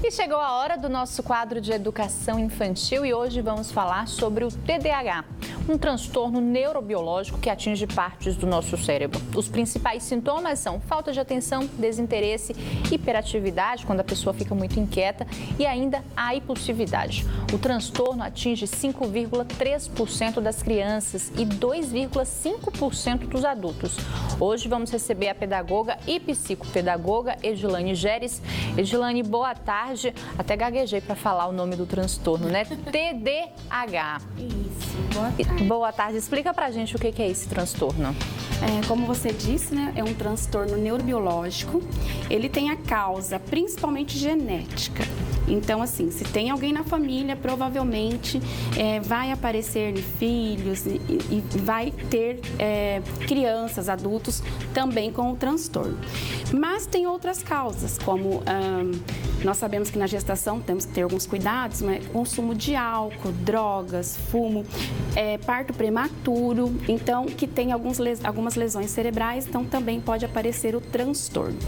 E chegou a hora do nosso quadro de educação infantil e hoje vamos falar sobre o TDAH, um transtorno neurobiológico que atinge partes do nosso cérebro. Os principais sintomas são falta de atenção, desinteresse, hiperatividade, quando a pessoa fica muito inquieta, e ainda a impulsividade. O transtorno atinge 5,3% das crianças e 2,5% dos adultos. Hoje vamos receber a pedagoga e psicopedagoga Edilane Geres. Edilane, boa tarde. Até gaguejei para falar o nome do transtorno, né? TDAH. Isso, boa tarde. Boa tarde. Explica pra gente o que é esse transtorno. Como você disse, né, é um transtorno neurobiológico. Ele tem a causa principalmente genética. Então, assim, se tem alguém na família, provavelmente vai aparecer filhos e vai ter crianças, adultos também com o transtorno. Mas tem outras causas, como nós sabemos que na gestação temos que ter alguns cuidados, né? Consumo de álcool, drogas, fumo, parto prematuro, então que tem algumas lesões cerebrais, então também pode aparecer o transtorno.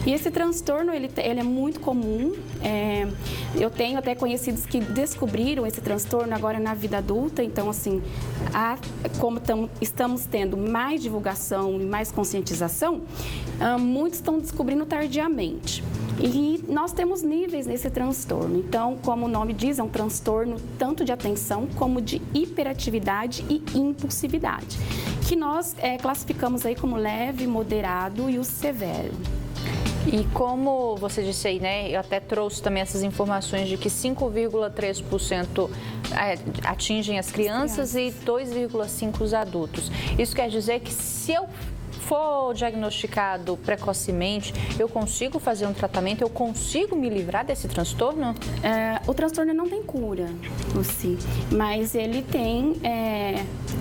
E esse transtorno, ele é muito comum. Eu tenho até conhecidos que descobriram esse transtorno agora na vida adulta, então assim, como estamos tendo mais divulgação e mais conscientização, muitos estão descobrindo tardiamente. E nós temos níveis nesse transtorno. Então, como o nome diz, é um transtorno tanto de atenção como de hiperatividade e impulsividade, que nós classificamos aí como leve, moderado e o severo. E como você disse aí, né, eu até trouxe também essas informações de que 5,3% atingem as crianças e 2,5% os adultos. Isso quer dizer que se eu for diagnosticado precocemente, eu consigo fazer um tratamento, eu consigo me livrar desse transtorno? O transtorno não tem cura, mas ele tem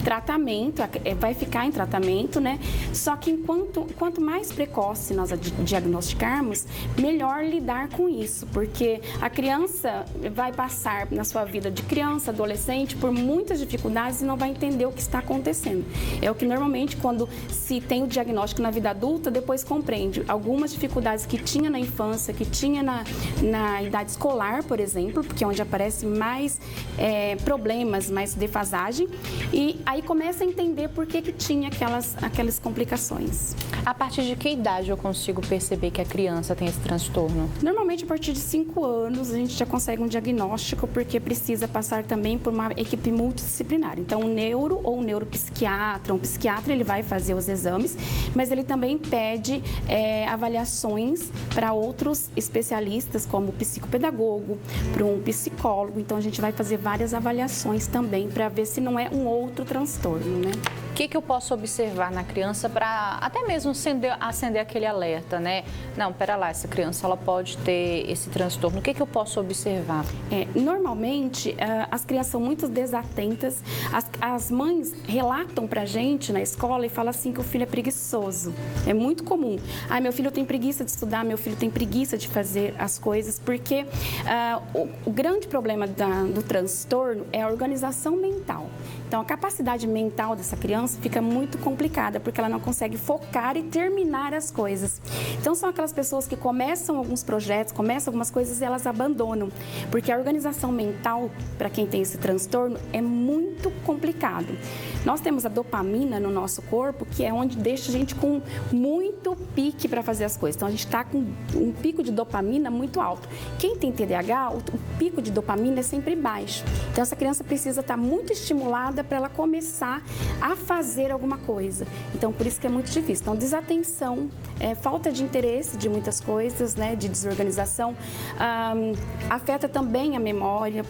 tratamento, vai ficar em tratamento, né? Só que quanto mais precoce nós diagnosticarmos, melhor lidar com isso, porque a criança vai passar na sua vida de criança, adolescente, por muitas dificuldades e não vai entender o que está acontecendo. É o que normalmente, quando se tem o diagnóstico na vida adulta, depois compreende algumas dificuldades que tinha na infância, que tinha na idade escolar, por exemplo, porque é onde aparece mais problemas, mais defasagem, e aí começa a entender por que tinha aquelas complicações. A partir de que idade eu consigo perceber que a criança tem esse transtorno? Normalmente, a partir de 5 anos, a gente já consegue um diagnóstico, porque precisa passar também por uma equipe multidisciplinar. Então, um neuro ou um neuropsiquiatra, um psiquiatra, ele vai fazer os exames, mas ele também pede avaliações para outros especialistas, como o psicopedagogo, para um psicólogo. Então, a gente vai fazer várias avaliações também para ver se não é um outro transtorno, né? O que eu posso observar na criança para até mesmo acender aquele alerta, né? Não, pera lá, essa criança ela pode ter esse transtorno. O que eu posso observar? Normalmente, as crianças são muito desatentas. As mães relatam pra gente na escola e falam assim que o filho é preguiçoso. É muito comum. Meu filho tem preguiça de estudar, meu filho tem preguiça de fazer as coisas, porque o grande problema do transtorno é a organização mental. Então, a capacidade mental dessa criança fica muito complicada, porque ela não consegue focar e terminar as coisas. Então, são aquelas pessoas que começam alguns projetos, começam algumas coisas e elas abandonam, porque a organização mental, para quem tem esse transtorno, é muito complicado. Nós temos a dopamina no nosso corpo, que é onde deixa a gente com muito pique para fazer as coisas. Então, a gente está com um pico de dopamina muito alto. Quem tem TDAH, o pico de dopamina é sempre baixo. Então, essa criança precisa estar muito estimulada para ela começar a fazer alguma coisa. Então, por isso que é muito difícil. Então, desatenção, falta de interesse de muitas coisas, né, de desorganização, afeta também a memória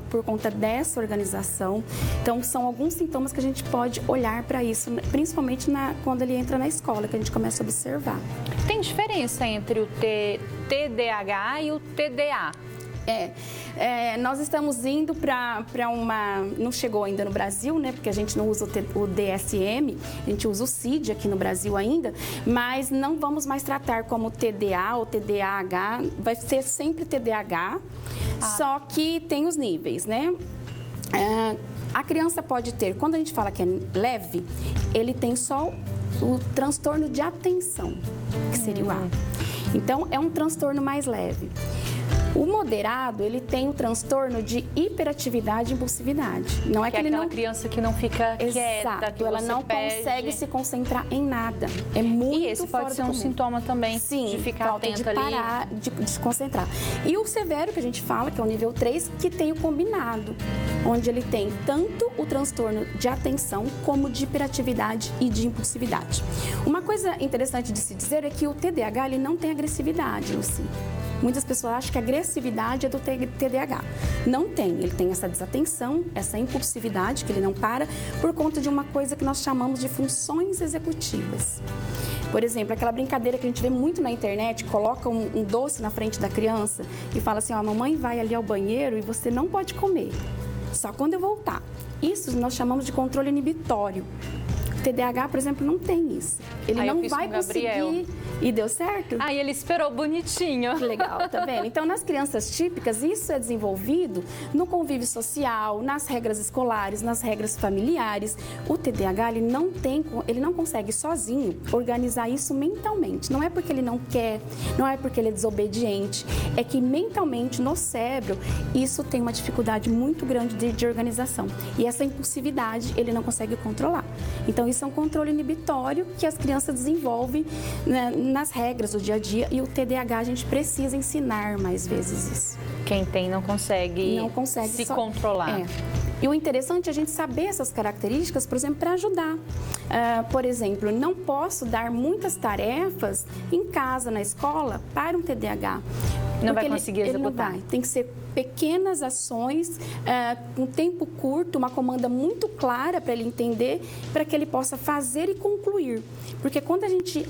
por conta dessa organização. Então, são alguns sintomas que a gente pode olhar para isso, principalmente quando ele entra na escola, que a gente começa a observar. Tem diferença entre o TDAH e o TDA? Nós estamos indo para uma... Não chegou ainda no Brasil, né? Porque a gente não usa o DSM, a gente usa o CID aqui no Brasil ainda, mas não vamos mais tratar como TDA ou TDAH, vai ser sempre TDAH, só que tem os níveis, né? A criança pode ter, quando a gente fala que é leve, ele tem só o transtorno de atenção, que seria o A. Então, é um transtorno mais leve. moderado, ele tem o transtorno de hiperatividade e impulsividade. Não é que ele aquela não... criança que não fica quieta, Exato, que ela você não pede. consegue se concentrar em nada. É muito E esse pode ser um sintoma também, sim, de ficar falta atento de parar, ali. de se concentrar. E o severo, que a gente fala, que é o nível 3, que tem o combinado, onde ele tem tanto o transtorno de atenção como de hiperatividade e de impulsividade. Uma coisa interessante de se dizer é que o TDAH ele não tem agressividade, Lucy. Muitas pessoas acham que a agressividade é do TDAH. Não tem, ele tem essa desatenção, essa impulsividade, que ele não para, por conta de uma coisa que nós chamamos de funções executivas. Por exemplo, aquela brincadeira que a gente vê muito na internet, coloca um doce na frente da criança e fala assim, ó, a mamãe vai ali ao banheiro e você não pode comer, só quando eu voltar. Isso nós chamamos de controle inibitório. O TDAH, por exemplo, não tem isso. Ele não vai conseguir... E deu certo? Aí ele esperou bonitinho. Que legal, tá vendo? Então, nas crianças típicas, isso é desenvolvido no convívio social, nas regras escolares, nas regras familiares. O TDAH, ele não consegue sozinho organizar isso mentalmente. Não é porque ele não quer, não é porque ele é desobediente, é que mentalmente, no cérebro, isso tem uma dificuldade muito grande de organização. E essa impulsividade, ele não consegue controlar. Então, isso é um controle inibitório que as crianças desenvolvem, né, nas regras do dia a dia, e o TDAH a gente precisa ensinar mais vezes isso. Quem tem não consegue se controlar. É. E o interessante é a gente saber essas características, por exemplo, para ajudar. Por exemplo, não posso dar muitas tarefas em casa, na escola, para um TDAH. Não vai conseguir executar. Ele não vai. Tem que ser pequenas ações, um tempo curto, uma comanda muito clara para ele entender, para que ele possa fazer e concluir. Porque quando a gente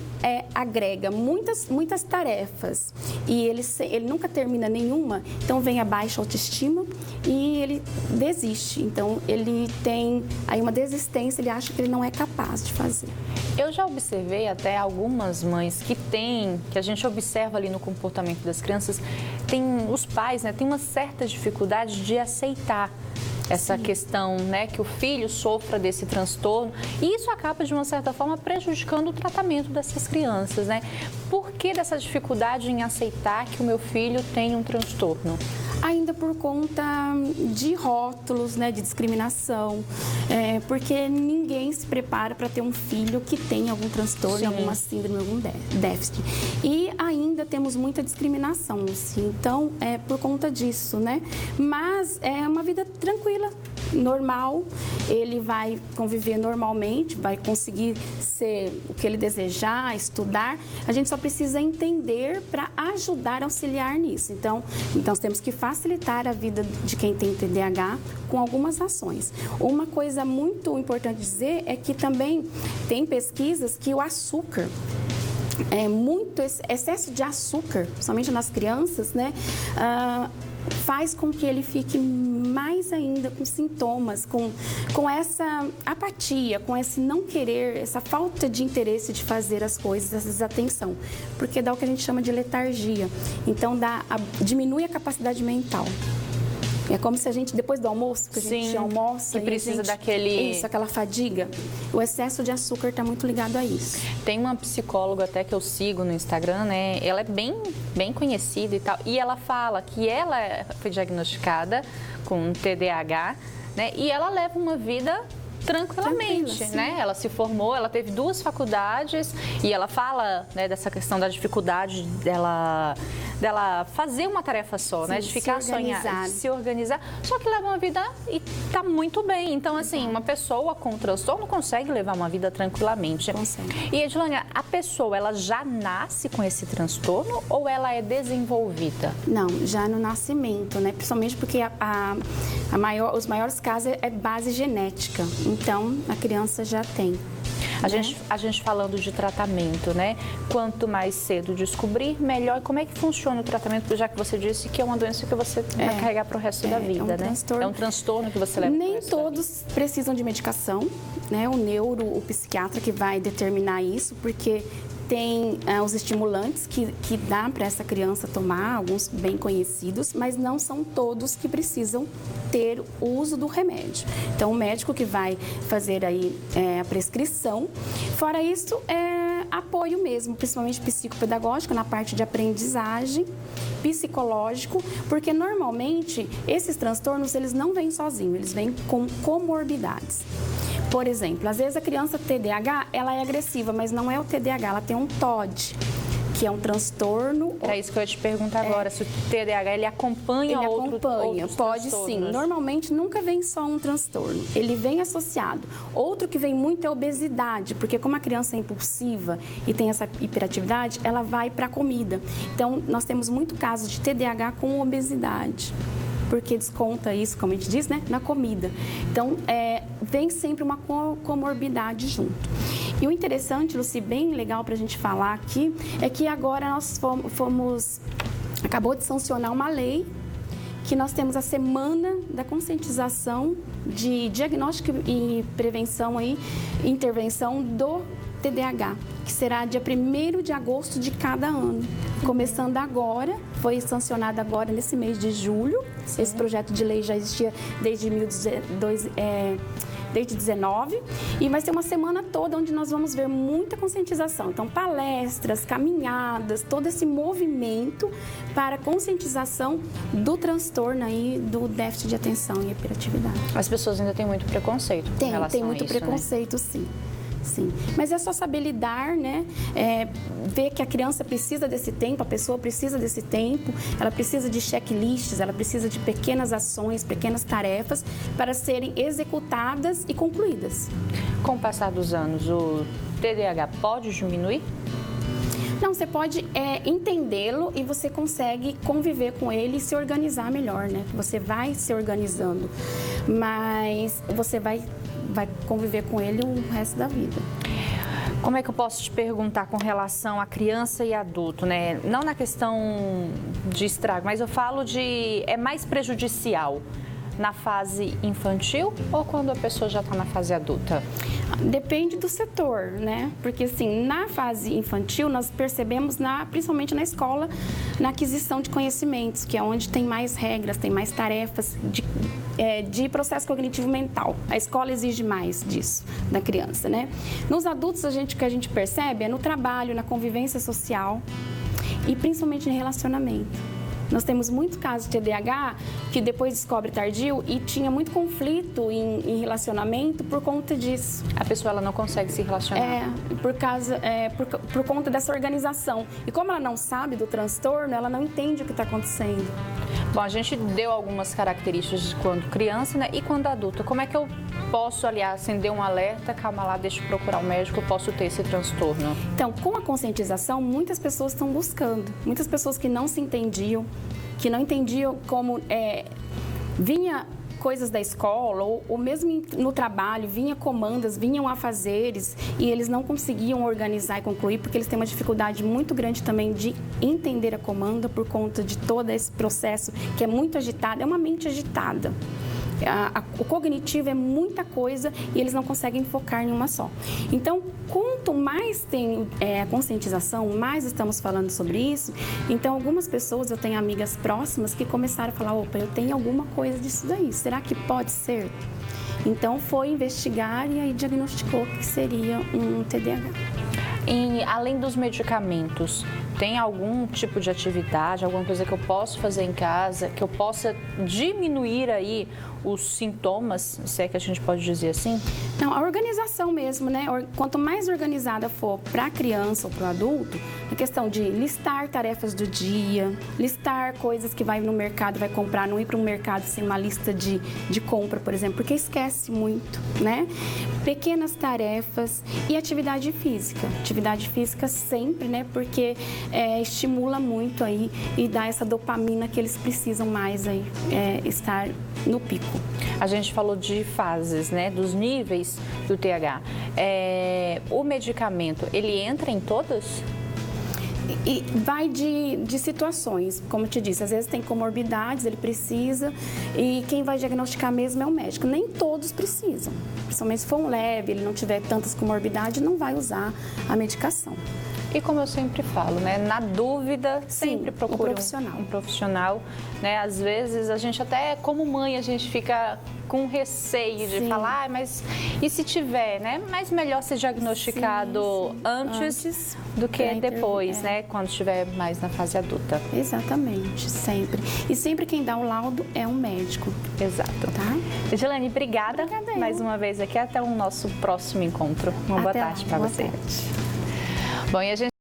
agrega muitas tarefas e ele nunca termina nenhuma, então vem a baixa autoestima e ele desiste. Então, ele tem aí uma desistência, ele acha que ele não é capaz de fazer. Eu já observei até algumas mães que a gente observa ali no comportamento das crianças, os pais, né, têm uma certa dificuldade de aceitar essa questão, né, que o filho sofra desse transtorno, e isso acaba, de uma certa forma, prejudicando o tratamento dessas crianças, né? Por que dessa dificuldade em aceitar que o meu filho tem um transtorno? Ainda por conta de rótulos, né, de discriminação, porque ninguém se prepara para ter um filho que tem algum transtorno, Sim. alguma síndrome, algum déficit. E ainda temos muita discriminação, assim, então é por conta disso, né? Mas é uma vida tranquila, normal, ele vai conviver normalmente, vai conseguir ser o que ele desejar, estudar. A gente só precisa entender para ajudar, auxiliar nisso. Então nós temos que facilitar a vida de quem tem TDAH com algumas ações. Uma coisa muito importante dizer é que também tem pesquisas que o açúcar, muito excesso de açúcar, somente nas crianças, né, faz com que ele fique mais ainda com sintomas, com essa apatia, com esse não querer, essa falta de interesse de fazer as coisas, essa desatenção, porque dá o que a gente chama de letargia. Então, diminui a capacidade mental. É como se a gente, depois do almoço, que a gente almoça... Que precisa daquele... Isso, aquela fadiga. O excesso de açúcar está muito ligado a isso. Tem uma psicóloga até que eu sigo no Instagram, né? Ela é bem conhecida e tal. E ela fala que ela foi diagnosticada com TDAH, né? E ela leva uma vida tranquilamente, né? Ela se formou, ela teve 2 faculdades e ela fala, né, dessa questão da dificuldade dela fazer uma tarefa só, né? De ficar sonhando, de se organizar. Só que leva uma vida e tá muito bem. Então, assim, uma pessoa com transtorno consegue levar uma vida tranquilamente. Consegue. E, Edilânia, a pessoa, ela já nasce com esse transtorno ou ela é desenvolvida? Não, já no nascimento, né? Principalmente porque os maiores casos é base genética. Então, a criança já tem. A gente falando de tratamento, né? Quanto mais cedo descobrir, melhor. E como é que funciona o tratamento? Já que você disse que é uma doença que você vai carregar para o resto da vida, né? É um transtorno que você leva. Nem todos precisam de medicação, né? O psiquiatra que vai determinar isso, porque tem os estimulantes que dá para essa criança tomar, alguns bem conhecidos, mas não são todos que precisam ter o uso do remédio. Então, o médico que vai fazer aí a prescrição. Fora isso, a apoio mesmo, principalmente psicopedagógico, na parte de aprendizagem, psicológico, porque normalmente esses transtornos, eles não vêm sozinhos, eles vêm com comorbidades. Por exemplo, às vezes a criança TDAH, ela é agressiva, mas não é o TDAH, ela tem um TOD, que é um transtorno... Era isso que eu ia te perguntar agora, se o TDAH ele acompanha outros pode sim. Normalmente nunca vem só um transtorno, ele vem associado. Outro que vem muito é a obesidade, porque como a criança é impulsiva e tem essa hiperatividade, ela vai para a comida. Então, nós temos muito casos de TDAH com obesidade, porque desconta isso, como a gente diz, né, na comida. Então, vem sempre uma comorbidade junto. E o interessante, Luci, bem legal para a gente falar aqui, é que agora nós acabou de sancionar uma lei que nós temos a Semana da Conscientização de Diagnóstico e Prevenção e Intervenção do TDAH, que será dia 1º de agosto de cada ano. Começando agora, foi sancionado agora nesse mês de julho. Sim. Esse projeto de lei já existia desde 2019 e vai ser uma semana toda onde nós vamos ver muita conscientização. Então, palestras, caminhadas, todo esse movimento para conscientização do transtorno aí do déficit de atenção e hiperatividade. As pessoas ainda têm muito preconceito com relação tem muito a isso, preconceito, né? Sim. Sim, mas é só saber lidar, né? Ver que a criança precisa desse tempo, a pessoa precisa desse tempo, ela precisa de checklists, ela precisa de pequenas ações, pequenas tarefas para serem executadas e concluídas. Com o passar dos anos, o TDAH pode diminuir? Não, você pode entendê-lo e você consegue conviver com ele e se organizar melhor, né? Você vai se organizando, mas você vai conviver com ele o resto da vida. Como é que eu posso te perguntar com relação a criança e adulto, né? Não na questão de estrago, mas eu falo é mais prejudicial na fase infantil ou quando a pessoa já está na fase adulta? Depende do setor, né? Porque, assim, na fase infantil, nós percebemos, principalmente na escola, na aquisição de conhecimentos, que é onde tem mais regras, tem mais tarefas de processo cognitivo mental. A escola exige mais disso da criança, né? Nos adultos, o que a gente percebe é no trabalho, na convivência social e principalmente no relacionamento. Nós temos muitos casos de TDAH que depois descobre tardio e tinha muito conflito em relacionamento por conta disso. A pessoa ela não consegue se relacionar. Por conta dessa organização. E como ela não sabe do transtorno, ela não entende o que está acontecendo. Bom, a gente deu algumas características de quando criança, né? E quando adulta. Como é que eu posso, aliás, acender um alerta, calma lá, deixa eu procurar o médico, eu posso ter esse transtorno? Então, com a conscientização, muitas pessoas estão buscando. Muitas pessoas que não se entendiam, que não entendiam como vinha coisas da escola ou mesmo no trabalho, vinha comandas, vinham afazeres e eles não conseguiam organizar e concluir porque eles têm uma dificuldade muito grande também de entender a comanda por conta de todo esse processo que é muito agitado, é uma mente agitada. O cognitivo é muita coisa e eles não conseguem focar em uma só. Então, quanto mais tem a conscientização, mais estamos falando sobre isso. Então, algumas pessoas, eu tenho amigas próximas que começaram a falar, opa, eu tenho alguma coisa disso daí, será que pode ser? Então, foi investigar e aí diagnosticou que seria um TDAH. Além dos medicamentos, tem algum tipo de atividade, alguma coisa que eu posso fazer em casa, que eu possa diminuir aí os sintomas, se é que a gente pode dizer assim? Não, a organização mesmo, né? Quanto mais organizada for para a criança ou para o adulto, a questão de listar tarefas do dia, listar coisas que vai no mercado, vai comprar, não ir para um mercado sem uma lista de compra, por exemplo, porque esquece muito, né? Pequenas tarefas e atividade física. Atividade física sempre, né? Porque estimula muito aí e dá essa dopamina que eles precisam mais aí, estar no pico. A gente falou de fases, né? Dos níveis do TH. O medicamento, ele entra em todas? E vai de situações, como eu te disse, às vezes tem comorbidades, ele precisa, e quem vai diagnosticar mesmo é o médico. Nem todos precisam, principalmente se for um leve, ele não tiver tantas comorbidades, não vai usar a medicação. E como eu sempre falo, né, na dúvida, sempre procure um profissional, né? Às vezes a gente até, como mãe, a gente fica com receio de falar, mas e se tiver, né? Mas melhor ser diagnosticado antes do que depois, né? Quando estiver mais na fase adulta. Exatamente, sempre. E sempre quem dá o laudo é um médico. Exato. Tá? Gilane, obrigada mais uma vez aqui. Até o nosso próximo encontro. Uma boa tarde para você. Tarde. Bom, e a gente